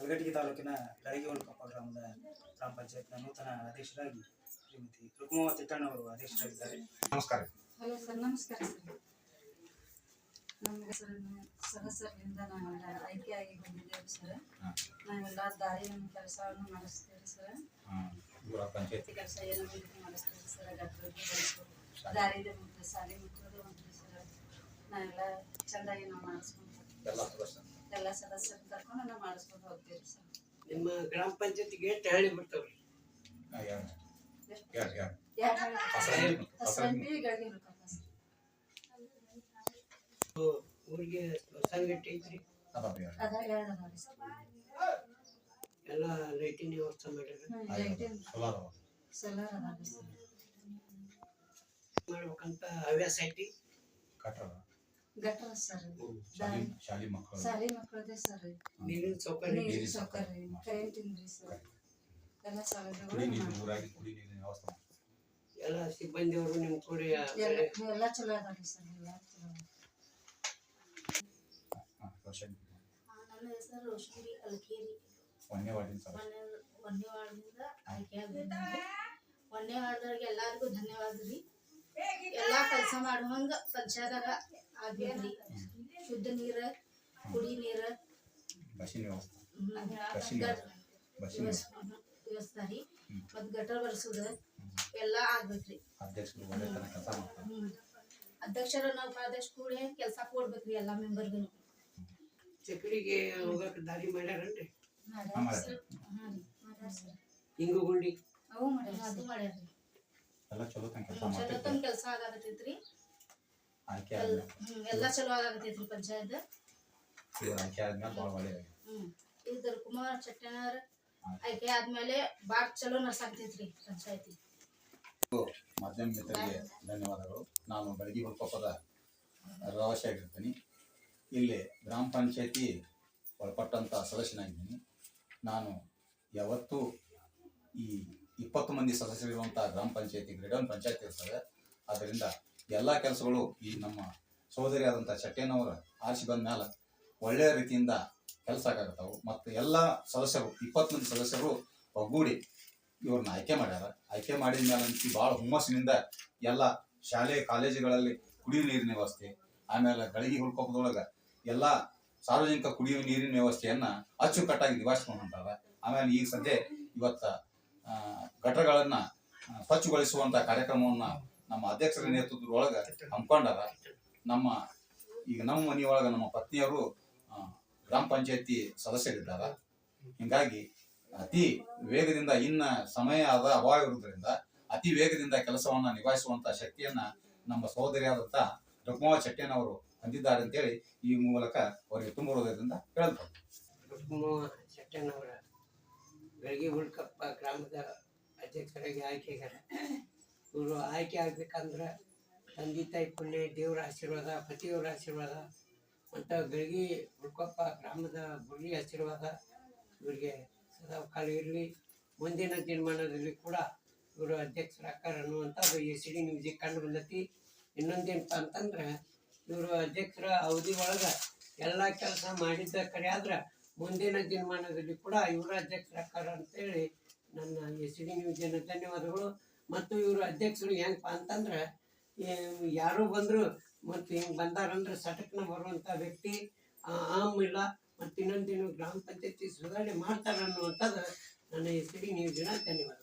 ಕಲಘಟಗಿ ತಾಲೂಕಿನ ಗಳಗಿಹೊಳಕೊಪ್ಪ ಗ್ರಾಮದ ಗ್ರಾಮ ಪಂಚಾಯತ್ನ ನೂತನ ಅಧ್ಯಕ್ಷರಾಗಿ ಶ್ರೀಮತಿ ರುಕ್ಮವ್ವ ತಿಟ್ಟಣ್ಣವರು ಅಧ್ಯಕ್ಷರಾಗಿದ್ದಾರೆ. ನಮಸ್ಕಾರ. ಹಲೋ ಸರ್, ನಮಸ್ಕಾರ ಸರ್. ನಮಗೆ ಸದಸ್ಯರಿಂದ ನಾವೆಲ್ಲ ಆಯ್ಕೆಯಾಗಿ ಬಂದಿದ್ದೇವೆ ಸರ್. ನಾವೆಲ್ಲ ದಾರಿ ನಮ್ಮ ಕೆಲಸವನ್ನು ಮಾಡಿಸ್ತೇವೆ ಸರ್. ಪಂಚಾಯತಿ ಕೆಲಸ ಏನೋ ಮಾಡಿಸ್ತೇವೆ ಸರ್. ದಾರಿದೆ ಮತ್ತು ಶಾಲೆ ಮಕ್ಕಳದು ಉಂಟು ಸರ್. ನಾವೆಲ್ಲ ಚೆಂದಾಗಿ ನಾವು ಮಾಡಿಸ್ಕೊಂಡು ಎಲ್ಲ ಸದಸ್ಯರು ಕರ್ಕೊಂಡು ನಾವು ಮಾಡಿಸ್ಕೊಂಡು ಹೋಗ್ತೇವೆ ಸರ್. ನಿಮ್ಮ ಗ್ರಾಮ ಪಂಚಾಯತಿಗೆ ಹೇಳಿ ಬಿಡ್ತಾವ್ರಿ. ಊರಿಗೆ ಸಂಗಟ್ಟಿ ಐತ್ರಿ, ಎಲ್ಲ ಲೈಟಿನ ವ್ಯವಸ್ಥೆ ಮಾಡ್ಯಾರ. ಮಾಡ್ಬೇಕಂತ ಹವ್ಯಾಸ ಐತಿ. ಗಟ್ರ ಸರ್, ಶಾಲಿ ಮಕ್ಕಳದೇ ಸರ್. ನೀರಿನ ಸೌಕರ್ಯ, ಕರೆಂಟ್ ಇಂದ್ರಿ ಸರ್. ಎಲ್ಲ ಸೌಲಭ್ಯಗಳು ಎಲ್ಲ ಸಿಬ್ಬಂದಿಯವರು ನಿಮ್ಮ ಕೂಡ ಎಲ್ಲ ಚಲೋ ಅದಾರಿ ಸರ್. ಎಲ್ಲ ಚಲೋ. ನನ್ನ ಹೆಸರು ರೋಶ್ನಿ ಅಲ್ಕೇರಿ. ವಂದ್ಯವಾಡದಿಂದ ಆಯ್ಕೆಯಾಗಿದ್ದೀನಿ. ವಂದ್ಯವಾಡದವ್ರಿಗೆ ಎಲ್ಲರಿಗೂ ಧನ್ಯವಾದ ರೀ. ಎಲ್ಲ ಕೆಲಸ ಮಾಡುವಂಗ ಪಂಚಾಯತ್ದಾಗ ಆಗ್ಬೇಕ್ರಿ. ಶುದ್ಧ ನೀರ, ಕುಡಿ ನೀರ, ವ್ಯವಸ್ಥೆ ರೀ, ಮತ್ತು ಗಟರ್ ಬರ್ಸೋದು ಎಲ್ಲ ಆಗ್ಬೇಕ್ರಿ. ಅಧ್ಯಕ್ಷರು ನಾವು ಉಪಾಧ್ಯಕ್ಷ ಕೂಡ ಕೆಲಸ ಕೊಡ್ಬೇಕ್ರಿ ಎಲ್ಲ ಮೆಂಬರ್ಗೂ. ಚಕಡಿಗೆ ಹೋಗಕ್ಕೆ ದಾರಿ ಮಾಡ್ಯಾರನ್ರಿ? ಹಿಂಗು ಗುಂಡಿ ಅವು ಮಾಡ್ಯಾರ, ಅದು ಮಾಡ್ಯಾರ್ರಿ. ಚಲೋ ಕೆಲಸ ಆಗತೈತ್ರಿ. ಎಲ್ಲ ಚಲೋ ಆಗತೈತ್ರಿ ಪಂಚಾಯತ್. ಇದ್ರ ಕುಮಾರ್ ಚಟ್ಟಣ್ಣರ್ ಆಯ್ಕೆ ಆದ್ಮೇಲೆ ಬಾಳ್ ಚಲೋ ನಡ್ಸಾಕತೈತ್ರಿ ಪಂಚಾಯತಿ. ಮಾಧ್ಯಮ ಮಿತ್ರರಿಗೆ ಧನ್ಯವಾದಗಳು. ನಾನು ಗಳಗಿಹೊಳಕೊಪ್ಪದ ರವಾಸಿಯಾಗಿರ್ತೀನಿ. ಇಲ್ಲಿ ಗ್ರಾಮ ಪಂಚಾಯತಿ ಒಳಪಟ್ಟಂಥ ಸದಸ್ಯನಾಗಿದ್ದೀನಿ. ನಾನು ಯಾವತ್ತೂ ಈ 20 ಮಂದಿ ಸದಸ್ಯರಿರುವಂಥ ಗ್ರಾಮ ಪಂಚಾಯತಿ ಗ್ರೇಡನ್ ಪಂಚಾಯತಿ ಇರ್ತದೆ. ಆದ್ದರಿಂದ ಎಲ್ಲ ಕೆಲಸಗಳು ಈ ನಮ್ಮ ಸಹೋದರಿಯಾದಂಥ ಚಟ್ಟೇನವರ ಆರಿಸಿ ಬಂದ ಮೇಲೆ ಒಳ್ಳೆಯ ರೀತಿಯಿಂದ ಕೆಲಸ ಆಗತ್ತಾವು. ಮತ್ತು ಎಲ್ಲ ಸದಸ್ಯರು 20 ಮಂದಿ ಸದಸ್ಯರು ಒಗ್ಗೂಡಿ ಇವ್ರನ್ನ ಆಯ್ಕೆ ಮಾಡ್ಯಾರ. ಆಯ್ಕೆ ಮಾಡಿದ ಮೇಲೆ ಅಂತೂ ಭಾಳ ಹುಮ್ಮಸ್ಸಿನಿಂದ ಎಲ್ಲ ಶಾಲೆ ಕಾಲೇಜುಗಳಲ್ಲಿ ಕುಡಿಯುವ ನೀರಿನ ವ್ಯವಸ್ಥೆ, ಆಮೇಲೆ ಗಳಗಿಹೊಳಕೊಪ್ಪದೊಳಗೆ ಎಲ್ಲ ಸಾರ್ವಜನಿಕ ಕುಡಿಯುವ ನೀರಿನ ವ್ಯವಸ್ಥೆಯನ್ನು ಅಚ್ಚುಕಟ್ಟಾಗಿ ನಿಭಾಯಿಸ್ಕೊಂಡು ಹೊಂಟಾರ. ಆಮೇಲೆ ಈಗ ಸದ್ಯ ಇವತ್ತು ಗಟರಗಳನ್ನು ಸ್ವಚ್ಛಗೊಳಿಸುವಂಥ ಕಾರ್ಯಕ್ರಮವನ್ನು ನಮ್ಮ ಅಧ್ಯಕ್ಷರ ನೇತೃತ್ವದೊಳಗೆ ಹಮ್ಮಿಕೊಂಡಾರ. ನಮ್ಮ ಮನೆಯೊಳಗೆ ನಮ್ಮ ಪತ್ನಿಯರು ಗ್ರಾಮ ಪಂಚಾಯತಿ ಸದಸ್ಯರಿದ್ದಾರೆ. ಹೀಗಾಗಿ ಅತಿ ವೇಗದಿಂದ ಇನ್ನು ಸಮಯ ಅಭಾವ ಇರುವುದರಿಂದ ಅತಿ ವೇಗದಿಂದ ಕೆಲಸವನ್ನು ನಿಭಾಯಿಸುವಂಥ ಶಕ್ತಿಯನ್ನು ನಮ್ಮ ಸಹೋದರಿಯಾದಂಥ ರುಕ್ಮವ್ವ ಚಟ್ಟೇನವರು ಹೊಂದಿದ್ದಾರೆ ಅಂತೇಳಿ ಈ ಮೂಲಕ ಅವರಿಗೆ ತುಂಬ ಹೃದಯದಿಂದ ಹೇಳ್ತಾರೆ. ರುಕ್ಮವ್ವ ಚಟ್ಟೇನವರ ಗಳಗಿಹೊಳಕೊಪ್ಪ ಗ್ರಾಮದ ಅಧ್ಯಕ್ಷರಾಗಿ ಆಯ್ಕೆಗಾರ. ಇವರು ಆಯ್ಕೆ ಆಗ್ಬೇಕಂದ್ರೆ ತಂದೆ ತಾಯಿ ಪುಣ್ಯ, ದೇವರ ಆಶೀರ್ವಾದ, ಪತಿಯವರ ಆಶೀರ್ವಾದ ಮತ್ತು ಗಳಗಿಹೊಳಕೊಪ್ಪ ಗ್ರಾಮದ ಗುಡಿ ಆಶೀರ್ವಾದ ಇವರಿಗೆ ಸದಾ ಕಾಲ ಇರಲಿ. ಮುಂದಿನ ದಿನಮಾನದಲ್ಲಿ ಕೂಡ ಇವರು ಅಧ್ಯಕ್ಷರಾಕಾರ ಅನ್ನುವಂಥದ್ದು SCD ನ್ಯೂಸಿಗೆ ಕಂಡು ಬಂದೈತಿ. ಇನ್ನೊಂದೇನಪ್ಪ ಅಂತಂದ್ರೆ ಇವರು ಅಧ್ಯಕ್ಷರ ಅವಧಿ ಒಳಗೆ ಎಲ್ಲ ಕೆಲಸ ಮಾಡಿದ್ದ ಕರೆ ಆದ್ರೆ ಮುಂದಿನ ದಿನಮಾನದಲ್ಲಿ ಕೂಡ ಇವರ ಅಧ್ಯಕ್ಷರಾಕಾರ ಅಂತೇಳಿ ನನ್ನ SCD ನ್ಯೂಸಿನ ಧನ್ಯವಾದಗಳು. ಮತ್ತು ಇವರು ಅಧ್ಯಕ್ಷರು ಹೆಂಗಪ್ಪ ಅಂತಂದ್ರೆ ಯಾರು ಬಂದರು ಮತ್ತು ಹಿಂಗೆ ಬಂದಾರಂದ್ರೆ ಸಟಕ್ನ ಬರುವಂಥ ವ್ಯಕ್ತಿ ಇಲ್ಲ. ಮತ್ತು ಇನ್ನೊಂದಿನ ಗ್ರಾಮ ಪಂಚಾಯತಿ ಸುಧಾರಣೆ ಮಾಡ್ತಾರೆ ಅನ್ನುವಂಥದ್ದು ನನ್ನ SCD ನ್ಯೂಸಿನ ಧನ್ಯವಾದ.